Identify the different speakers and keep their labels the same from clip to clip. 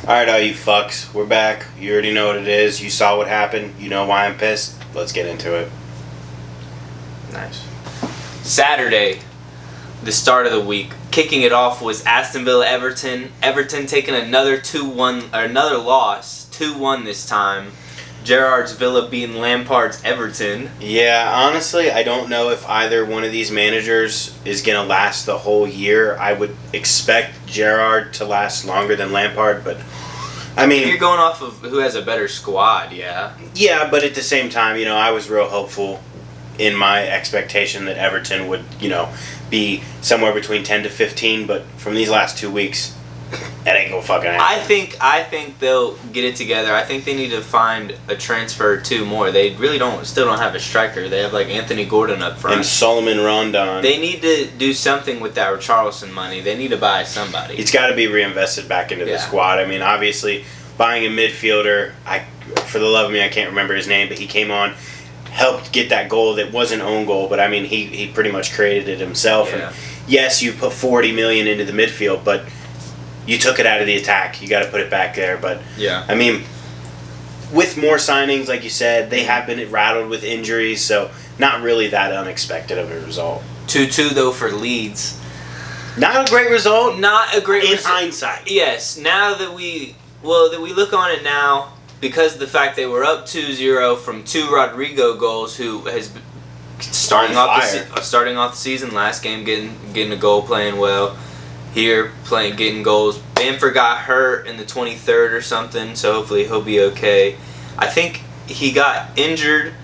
Speaker 1: Alright, all you fucks, we're back. You already know what it is. You saw what happened. You know why I'm pissed. Let's get into it.
Speaker 2: Nice. Saturday, the start of the week. Kicking it off was Aston Villa Everton. Everton taking another 2-1 or another loss, 2-1 this time. Gerrard's Villa beating Lampard's Everton.
Speaker 1: Yeah, honestly, I don't know if either one of these managers is going to last the whole year. I would expect Gerrard to last longer than Lampard, but I mean,
Speaker 2: if you're going off of who has a better squad, yeah.
Speaker 1: Yeah, but at the same time, I was real hopeful in my expectation that Everton would, be somewhere between 10 to 15, but from these last 2 weeks, that ain't gonna fucking happen.
Speaker 2: I think they'll get it together. I think they need to find a transfer or two more. They really still don't have a striker. They have like Anthony Gordon up front.
Speaker 1: And Solomon Rondon.
Speaker 2: They need to do something with that Richarlison money. They need to buy somebody.
Speaker 1: It's got to be reinvested back into the squad. I mean, obviously, buying a midfielder, for the love of me, I can't remember his name, but he came on, helped get that goal that was an own goal, but I mean, he pretty much created it himself.
Speaker 2: Yeah.
Speaker 1: And yes, you put $40 million into the midfield, but you took it out of the attack. You got to put it back there. But
Speaker 2: yeah,
Speaker 1: I mean, with more signings, like you said, they have been rattled with injuries, so not really that unexpected of a result.
Speaker 2: 2-2 though for Leeds.
Speaker 1: Not a great result.
Speaker 2: Not a great
Speaker 1: in hindsight.
Speaker 2: Yes, now that we look on it now, because of the fact they were up 2-0 from 2 Rodrigo goals, who has been starting off the season, last game getting a goal, playing well. Here, getting goals. Bamford got hurt in the 23rd or something, so hopefully he'll be okay. I think he got injured,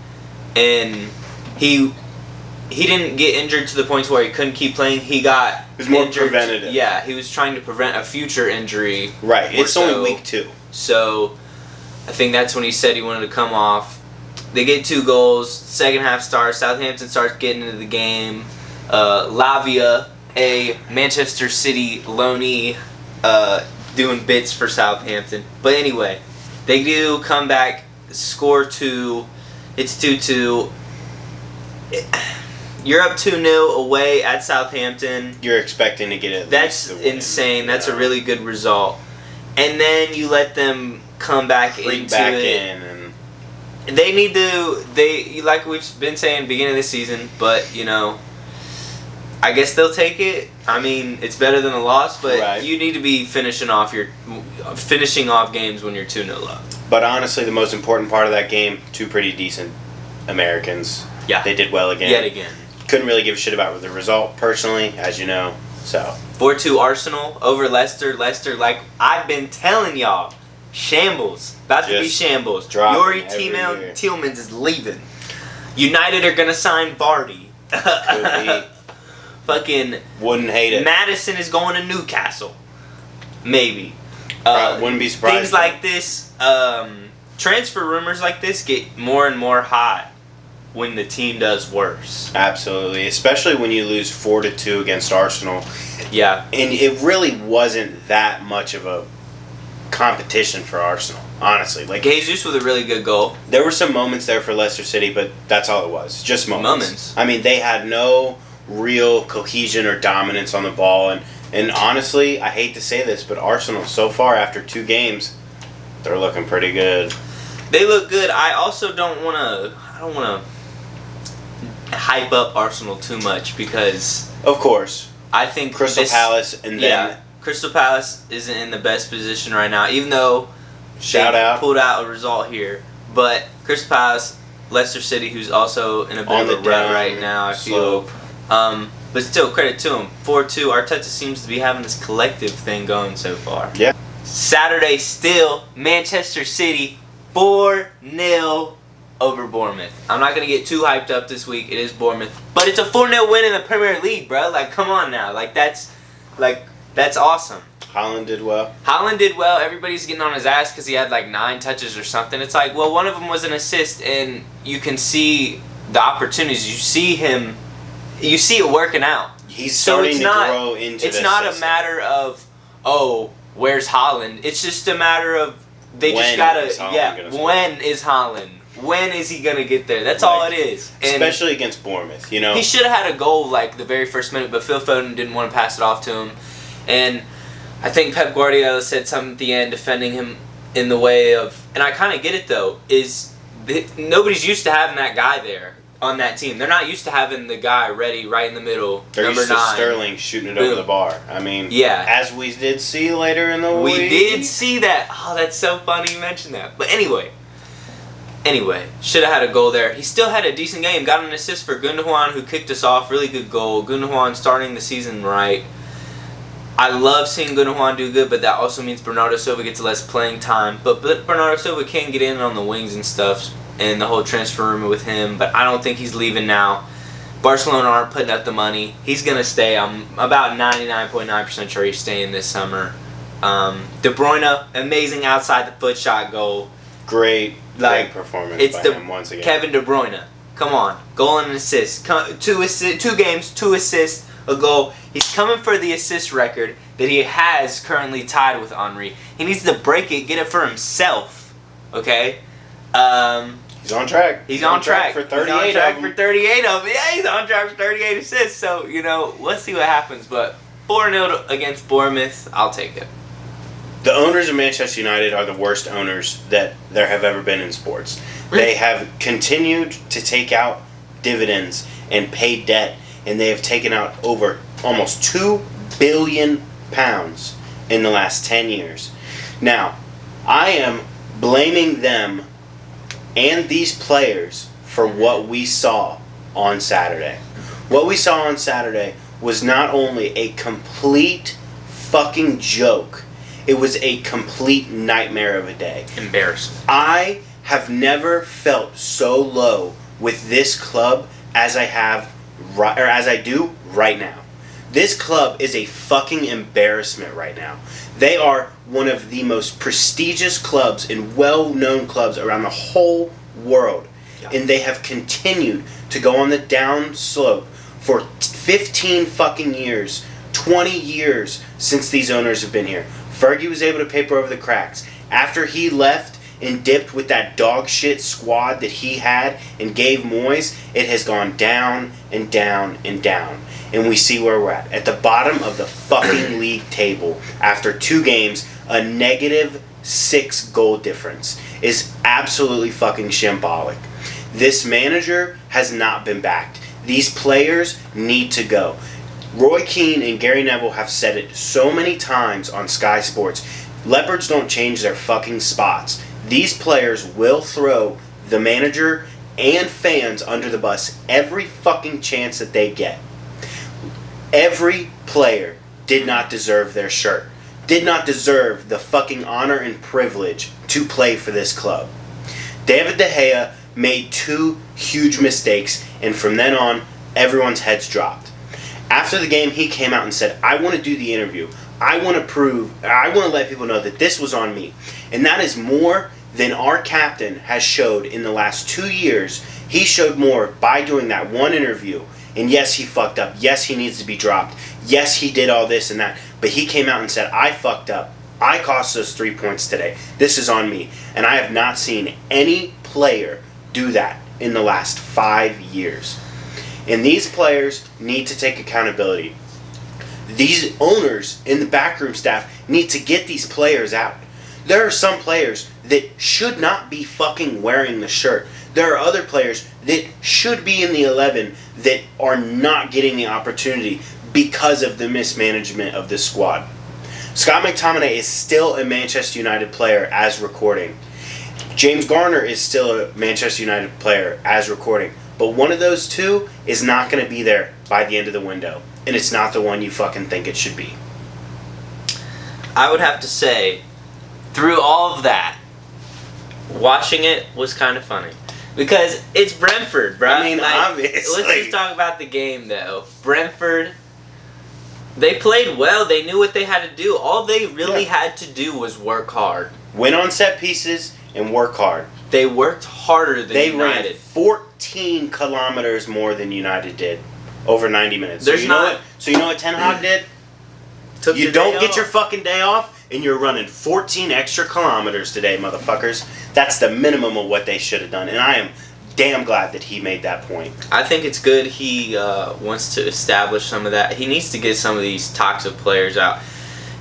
Speaker 2: and he didn't get injured to the point where he couldn't keep playing. It was
Speaker 1: more
Speaker 2: injured.
Speaker 1: preventative.
Speaker 2: Yeah, he was trying to prevent a future injury.
Speaker 1: Right, it's only week 2.
Speaker 2: So, I think that's when he said he wanted to come off. They get 2 goals. Second half starts. Southampton starts getting into the game. Lavia, a Manchester City loanee, doing bits for Southampton. But anyway, they do come back, score 2. It's 2-2. You're up 2-0 away at Southampton.
Speaker 1: You're expecting to get it.
Speaker 2: That's insane. That's a really good result. And then you let them come back into it. And they need to. Like we've been saying, beginning of the season, but I guess they'll take it. I mean, it's better than a loss, but you need to be finishing off games when you're 2-0 up.
Speaker 1: But honestly, the most important part of that game, 2 pretty decent Americans.
Speaker 2: Yeah.
Speaker 1: They did well again.
Speaker 2: Yet again.
Speaker 1: Couldn't really give a shit about the result, personally, as you know. So
Speaker 2: 4-2 Arsenal over Leicester. Leicester, like I've been telling y'all, shambles. About to be shambles. Yuri Tielemans is leaving. United are going to sign Vardy.
Speaker 1: Could be.
Speaker 2: Fucking
Speaker 1: wouldn't hate it.
Speaker 2: Madison is going to Newcastle. Maybe.
Speaker 1: Wouldn't be surprised.
Speaker 2: Things like this, transfer rumors like this get more and more hot when the team does worse.
Speaker 1: Absolutely. Especially when you lose 4-2 against Arsenal.
Speaker 2: Yeah.
Speaker 1: And it really wasn't that much of a competition for Arsenal, honestly. Like
Speaker 2: Jesus with a really good goal.
Speaker 1: There were some moments there for Leicester City, but that's all it was. Just moments. I mean, they had no real cohesion or dominance on the ball, and honestly, I hate to say this, but Arsenal so far after 2 games, they're looking pretty good.
Speaker 2: They look good. I also don't want to hype up Arsenal too much because
Speaker 1: of course
Speaker 2: I think
Speaker 1: Crystal Palace and then
Speaker 2: Crystal Palace isn't in the best position right now, even though
Speaker 1: they
Speaker 2: pulled out a result here. But Crystal Palace, Leicester City, who's also in a bit of a rut right now, I feel. But still, credit to him. 4-2. Arteta seems to be having this collective thing going so far.
Speaker 1: Yeah.
Speaker 2: Saturday still, Manchester City 4-0 over Bourmouth. I'm not going to get too hyped up this week. It is Bourmouth. But it's a 4-0 win in the Premier League, bro. Like, come on now. That's awesome.
Speaker 1: Haaland did well.
Speaker 2: Haaland did well. Everybody's getting on his ass because he had like 9 touches or something. It's like, well, one of them was an assist, and you can see the opportunities. You see him. You see it working out.
Speaker 1: He's starting to grow into this.
Speaker 2: It's not a matter of, where's Haaland? It's just a matter of when is Haaland? When is he going to get there? That's all it is. And
Speaker 1: especially against Bournemouth,
Speaker 2: He should have had a goal like the very first minute, but Phil Foden didn't want to pass it off to him. And I think Pep Guardiola said something at the end defending him in the way of, and I kind of get it though, nobody's used to having that guy there on that team. They're not used to having the guy ready right in the middle.
Speaker 1: They're
Speaker 2: number
Speaker 1: used to
Speaker 2: 9.
Speaker 1: Sterling shooting it over the bar. I mean,
Speaker 2: yeah.
Speaker 1: As we did see later in the week.
Speaker 2: We did see that. Oh, that's so funny you mentioned that. But anyway, should have had a goal there. He still had a decent game. Got an assist for Gundogan, who kicked us off. Really good goal. Gundogan starting the season right. I love seeing Gundogan do good, but that also means Bernardo Silva gets less playing time. But Bernardo Silva can get in on the wings and stuff, and the whole transfer rumor with him, but I don't think he's leaving now. Barcelona aren't putting up the money. He's going to stay. I'm about 99.9% sure he's staying this summer. De Bruyne, amazing outside the foot shot goal.
Speaker 1: Great performance by him once again.
Speaker 2: Kevin De Bruyne. Come on. Goal and an assist. 2 games, 2 assists, a goal. He's coming for the assist record that he has currently tied with Henry. He needs to break it, get it for himself. Okay?
Speaker 1: He's on track.
Speaker 2: He's on track
Speaker 1: for 38
Speaker 2: He's on track
Speaker 1: of them.
Speaker 2: for 38 of them. Yeah, he's on track for 38 assists. So, let's see what happens. But 4-0 against Bourmouth, I'll take it.
Speaker 1: The owners of Manchester United are the worst owners that there have ever been in sports. They have continued to take out dividends and pay debt, and they have taken out over almost £2 billion in the last 10 years. Now, I am blaming them and these players for what we saw on Saturday. What we saw on Saturday was not only a complete fucking joke, it was a complete nightmare of a day.
Speaker 2: Embarrassment.
Speaker 1: I have never felt so low with this club as I do right now. This club is a fucking embarrassment right now. They are one of the most prestigious clubs and well-known clubs around the whole world. Yeah. And they have continued to go on the down slope for 15 fucking years, 20 years since these owners have been here. Fergie was able to paper over the cracks. After he left and dipped with that dog shit squad that he had and gave Moyes, it has gone down and down and down. And we see where we're at. At the bottom of the fucking league table, after 2 games, a -6 goal difference is absolutely fucking shambolic. This manager has not been backed. These players need to go. Roy Keane and Gary Neville have said it so many times on Sky Sports. Leopards don't change their fucking spots. These players will throw the manager and fans under the bus every fucking chance that they get. Every player did not deserve their shirt. Did not deserve the fucking honor and privilege to play for this club. David De Gea made 2 huge mistakes, and from then on, everyone's heads dropped. After the game, he came out and said, I want to do the interview. I want to let people know that this was on me. And that is more than our captain has showed in the last 2 years. He showed more by doing that one interview. And yes, he fucked up. Yes, he needs to be dropped. Yes, he did all this and that. But he came out and said, I fucked up. I cost us 3 points today. This is on me. And I have not seen any player do that in the last 5 years. And these players need to take accountability. These owners and the backroom staff need to get these players out. There are some players that should not be fucking wearing the shirt. There are other players that should be in the 11 that are not getting the opportunity because of the mismanagement of this squad. Scott McTominay is still a Manchester United player as recording. James Garner is still a Manchester United player as recording. But one of those two is not going to be there by the end of the window. And it's not the one you fucking think it should be.
Speaker 2: I would have to say, through all of that, watching it was kind of funny. Because it's Brentford, bro.
Speaker 1: I mean, obviously.
Speaker 2: Let's just talk about the game, though. Brentford, they played well. They knew what they had to do. All they really had to do was work hard.
Speaker 1: Win on set pieces and work hard.
Speaker 2: They worked harder than United.
Speaker 1: They ran 14 kilometers more than United did over 90 minutes. So you know what Ten Hag did? You don't get your fucking day off, and you're running 14 extra kilometers today, motherfuckers. That's the minimum of what they should have done, and I am damn glad that he made that point.
Speaker 2: I think it's good he wants to establish some of that. He needs to get some of these toxic players out.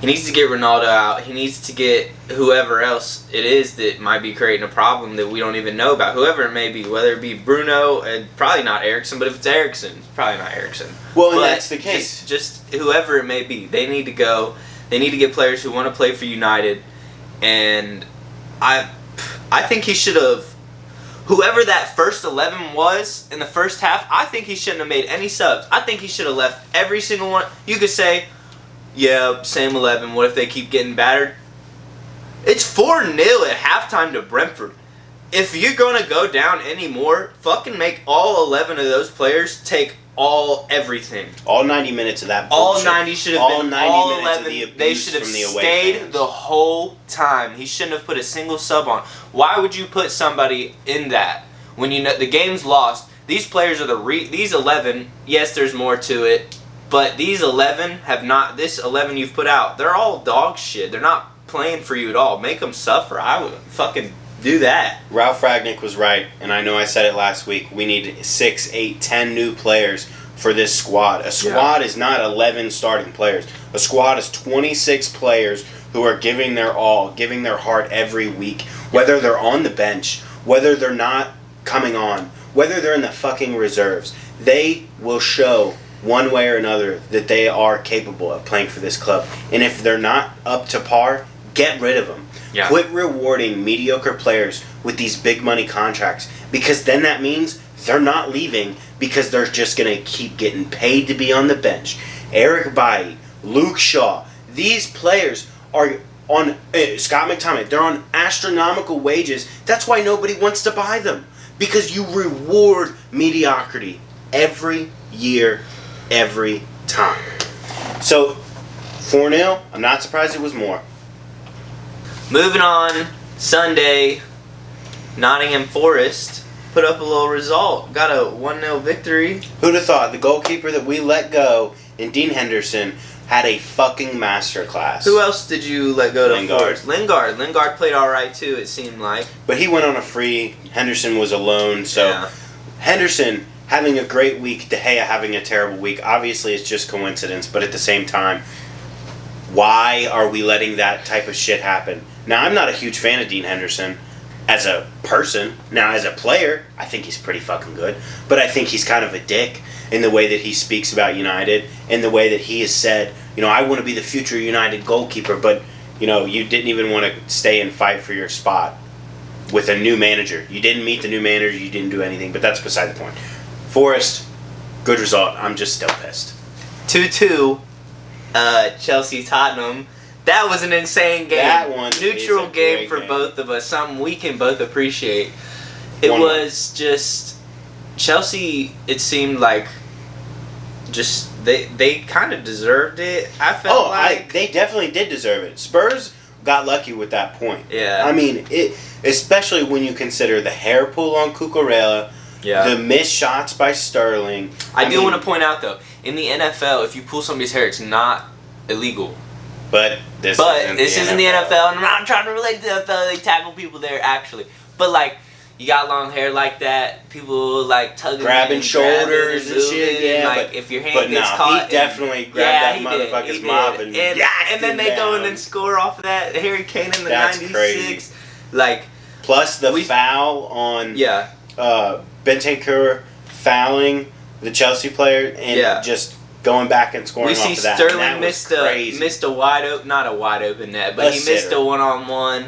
Speaker 2: He needs to get Ronaldo out. He needs to get whoever else it is that might be creating a problem that we don't even know about. Whoever it may be, whether it be Bruno, and probably not Eriksson, but if it's Eriksson, it's probably not Eriksson.
Speaker 1: Well, and that's the case.
Speaker 2: Just whoever it may be, they need to go. They need to get players who want to play for United. And I think he should have, whoever that first 11 was in the first half, I think he shouldn't have made any subs. I think he should have left every single one. You could say, yeah, same 11. What if they keep getting battered? It's 4-0 at halftime to Brentford. If you're going to go down anymore, fucking make all 11 of those players take everything.
Speaker 1: All 90 minutes of that
Speaker 2: All
Speaker 1: bullshit.
Speaker 2: 90 should have been all 11. They should have stayed the whole time. He shouldn't have put a single sub on. Why would you put somebody in that when you know the game's lost? These players are these 11. Yes, there's more to it, but these 11 have not. This 11 you've put out, they're all dog shit. They're not playing for you at all. Make them suffer. I would fucking do that.
Speaker 1: Ralph Ragnick was right, and I know I said it last week. We need 6, 8, 10 new players for this squad. A squad is not 11 starting players. A squad is 26 players who are giving their all, giving their heart every week, whether they're on the bench, whether they're not coming on, whether they're in the fucking reserves. They will show one way or another that they are capable of playing for this club. And if they're not up to par, get rid of them.
Speaker 2: Yeah.
Speaker 1: Quit rewarding mediocre players with these big money contracts, because then that means they're not leaving because they're just going to keep getting paid to be on the bench. Eric Bailly, Luke Shaw, these players are on, Scott McTominay, they're on astronomical wages. That's why nobody wants to buy them, because you reward mediocrity every year, every time. So 4-0, I'm not surprised it was more.
Speaker 2: Moving on, Sunday, Nottingham Forest put up a little result. Got a 1-0 victory.
Speaker 1: Who'd have thought the goalkeeper that we let go in Dean Henderson had a fucking masterclass?
Speaker 2: Who else did you let go to
Speaker 1: Lingard.
Speaker 2: Forest? Lingard played alright too, it seemed like.
Speaker 1: But he went on a free. Henderson was alone, so
Speaker 2: Yeah.
Speaker 1: Henderson having a great week, De Gea having a terrible week. Obviously, it's just coincidence, but at the same time, why are we letting that type of shit happen? Now, I'm not a huge fan of Dean Henderson as a person. Now, as a player, I think he's pretty fucking good. But I think he's kind of a dick in the way that he speaks about United, in the way that he has said, I want to be the future United goalkeeper, but, you didn't even want to stay and fight for your spot with a new manager. You didn't meet the new manager, you didn't do anything, but that's beside the point. Forest, good result. I'm just still pissed.
Speaker 2: 2-2, Chelsea-Tottenham. That was an insane game.
Speaker 1: That one
Speaker 2: Neutral
Speaker 1: is a
Speaker 2: game
Speaker 1: great
Speaker 2: for
Speaker 1: game.
Speaker 2: both of us. Something we can both appreciate. It
Speaker 1: 1-1.
Speaker 2: was just Chelsea. It seemed like just they kind of deserved it. I felt like
Speaker 1: they definitely did deserve it. Spurs got lucky with that point.
Speaker 2: Yeah.
Speaker 1: I mean, especially when you consider the hair pull on Cucurella, the missed shots by Sterling.
Speaker 2: I do want to point out though, in the NFL, if you pull somebody's hair, it's not illegal.
Speaker 1: But this isn't
Speaker 2: the NFL, and I'm not trying to relate to the NFL. They tackle people there, actually. But, like, you got long hair like that, people, like,
Speaker 1: grabbing shoulders and shit, yeah.
Speaker 2: And, like, if your hand gets caught.
Speaker 1: He definitely grabbed that motherfucker's mob and
Speaker 2: then they go in and score off of that. Harry Kane in the 96. Crazy. Like,
Speaker 1: plus the foul on Bentancur fouling the Chelsea player and just going back and scoring off of that.
Speaker 2: We see Sterling missed a wide open, not a wide open net, but he missed a one-on-one.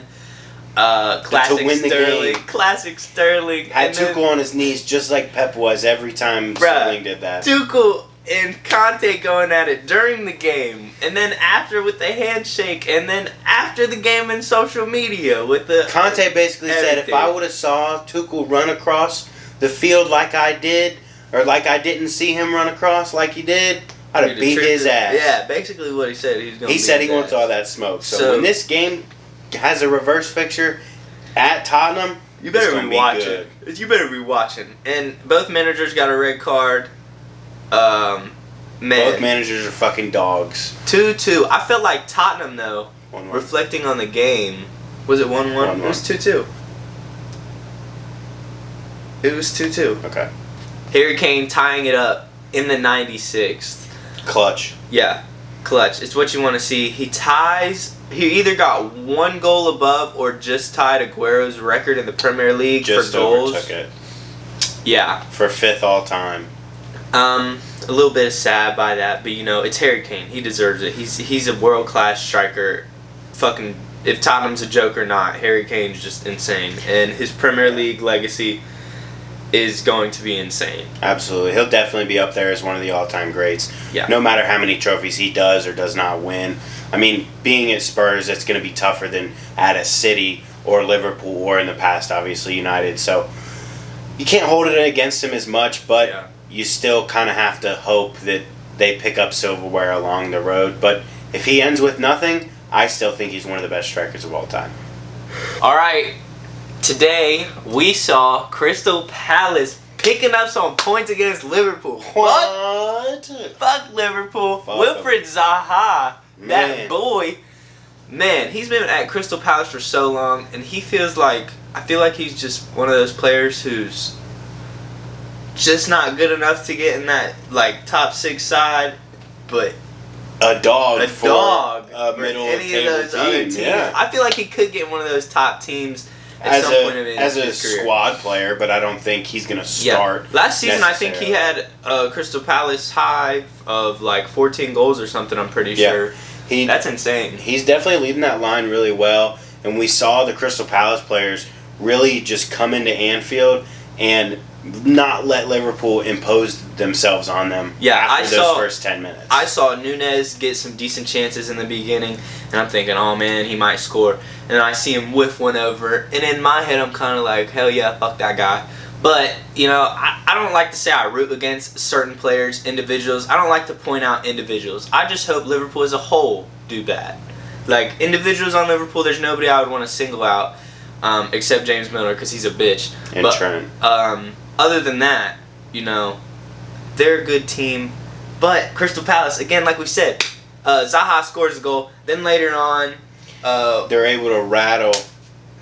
Speaker 2: Classic
Speaker 1: to win the
Speaker 2: Sterling.
Speaker 1: game.
Speaker 2: Classic Sterling.
Speaker 1: Had Tuchel on his knees just like Pep was every time Sterling did that.
Speaker 2: Tuchel and Conte going at it during the game, and then after with the handshake, and then after the game in social media with the
Speaker 1: Conte basically said, if I would have saw Tuchel run across the field like I did, or like I didn't see him run across like he did, I'd have beat his ass.
Speaker 2: Yeah, basically what he said.
Speaker 1: He said he wants all that smoke. So when this game has a reverse fixture at Tottenham,
Speaker 2: you better be watching. You better be watching. And both managers got a red card. Man.
Speaker 1: Both managers are fucking dogs.
Speaker 2: 2-2. I felt like Tottenham, though,
Speaker 1: 1-1.
Speaker 2: reflecting on the game, was it 1-1?
Speaker 1: 1-1.
Speaker 2: It was 2-2. It was 2-2.
Speaker 1: Okay.
Speaker 2: Harry Kane tying it up in the 96th.
Speaker 1: Clutch.
Speaker 2: Yeah. Clutch. It's what you want to see. He either got one goal above or just tied Aguero's record in the Premier League
Speaker 1: just
Speaker 2: for goals.
Speaker 1: Overtook it.
Speaker 2: Yeah.
Speaker 1: For 5th all time.
Speaker 2: A little bit sad by that, but it's Harry Kane. He deserves it. He's a world-class striker. Fucking, if Tottenham's a joke or not, Harry Kane's just insane. And his Premier League legacy is going to be insane.
Speaker 1: Absolutely. He'll definitely be up there as one of the all-time greats.
Speaker 2: Yeah.
Speaker 1: No matter how many trophies he does or does not win. I mean, being at Spurs, it's going to be tougher than at a City or Liverpool or in the past, obviously, United. So you can't hold it against him as much, but you still kind of have to hope that they pick up silverware along the road. But if he ends with nothing, I still think he's one of the best strikers of all time.
Speaker 2: All right. Today, we saw Crystal Palace picking up some points against Liverpool.
Speaker 1: What?
Speaker 2: Fuck Liverpool.
Speaker 1: Fuck
Speaker 2: Wilfred Zaha, that
Speaker 1: Man.
Speaker 2: boy. Man, he's been at Crystal Palace for so long, and I feel like he's just one of those players who's just not good enough to get in that top 6 side, but
Speaker 1: A dog
Speaker 2: for
Speaker 1: a middle
Speaker 2: any
Speaker 1: table
Speaker 2: of those
Speaker 1: team.
Speaker 2: other teams.
Speaker 1: Yeah.
Speaker 2: I feel like he could get in one of those top teams at some point in his career.
Speaker 1: Squad player, but I don't think he's going to start.
Speaker 2: Last season, I think he had a Crystal Palace high of 14 goals or something, I'm pretty sure. That's insane.
Speaker 1: He's definitely leading that line really well, and we saw the Crystal Palace players really just come into Anfield and not let Liverpool impose themselves on them after those first 10 minutes.
Speaker 2: I saw Nunez get some decent chances in the beginning, and I'm thinking, oh man, he might score. And then I see him whiff one over, and in my head I'm kind of like, hell yeah, fuck that guy. But, I don't like to say I root against certain players, individuals. I don't like to point out individuals. I just hope Liverpool as a whole do bad. Individuals on Liverpool, there's nobody I would want to single out except James Milner because he's a bitch.
Speaker 1: And Trent.
Speaker 2: Other than that, they're a good team. But Crystal Palace, again, like we said, Zaha scores a goal. Then later on,
Speaker 1: they're able to rattle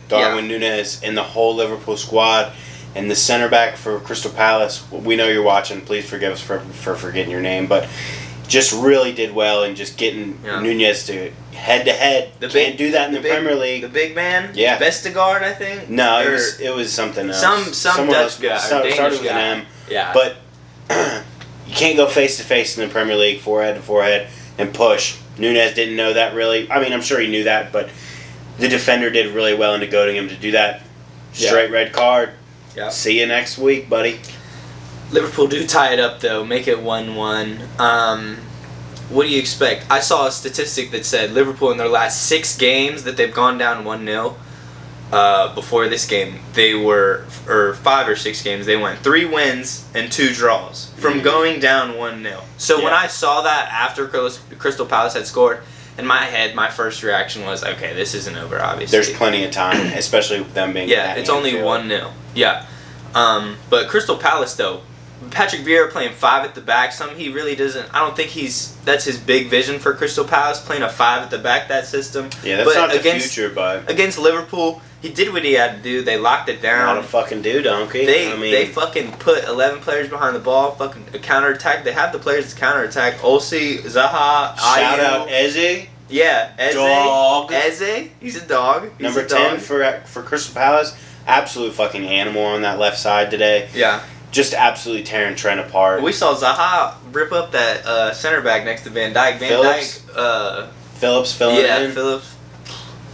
Speaker 1: Darwin Nunez and the whole Liverpool squad. And the center back for Crystal Palace, we know you're watching. Please forgive us for forgetting your name, but just really did well in just getting Nunez to head. Can't do that in the Premier League.
Speaker 2: The big man?
Speaker 1: Yeah.
Speaker 2: Vestergaard, I think?
Speaker 1: No, it was something else.
Speaker 2: Some Dutch guy.
Speaker 1: Started with an M.
Speaker 2: Yeah.
Speaker 1: But you can't go face-to-face in the Premier League, forehead-to-forehead, and push. Nunez didn't know that really. I mean, I'm sure he knew that, but the defender did really well into goading him to do that. Straight red card.
Speaker 2: Yeah.
Speaker 1: See you next week, buddy.
Speaker 2: Liverpool do tie it up, though. Make it 1-1. What do you expect? I saw a statistic that said Liverpool in their last 6 games that they've gone down 1-0. Before this game, or 5 or 6 games, they went 3 wins and 2 draws from going down 1-0. So when I saw that after Crystal Palace had scored, in my head, my first reaction was, okay, this isn't over, obviously.
Speaker 1: There's plenty of time, especially with them being
Speaker 2: it's only 1-0. Yeah. But Crystal Palace, though, Patrick Vieira playing 5 at the back, he really doesn't. I don't think that's his big vision for Crystal Palace, playing a 5 at the back, that system.
Speaker 1: Yeah, that's not the future, but
Speaker 2: against Liverpool, he did what he had to do. They locked it down.
Speaker 1: Not a fucking do, donkey.
Speaker 2: They fucking put 11 players behind the ball, fucking counterattack. They have the players to counterattack. Olsi, Zaha,
Speaker 1: shout out Eze.
Speaker 2: Yeah, Eze.
Speaker 1: Dog.
Speaker 2: Eze, he's a dog.
Speaker 1: Number 10 for Crystal Palace. Absolute fucking animal on that left side today.
Speaker 2: Yeah.
Speaker 1: Just absolutely tearing Trent apart.
Speaker 2: We saw Zaha rip up that center back next to Van Dijk.
Speaker 1: Phillips filling in.
Speaker 2: Yeah, Phillips.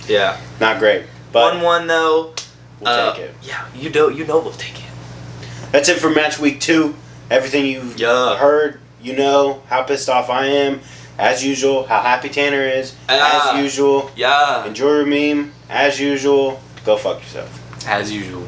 Speaker 2: Yeah.
Speaker 1: Not great. But
Speaker 2: 1-1 though.
Speaker 1: We'll take it.
Speaker 2: Yeah, you know we'll take it.
Speaker 1: That's it for match week 2. Everything you've heard, how pissed off I am. As usual, how happy Tanner is. As usual.
Speaker 2: Yeah.
Speaker 1: Enjoy your meme. As usual. Go fuck yourself.
Speaker 2: As usual.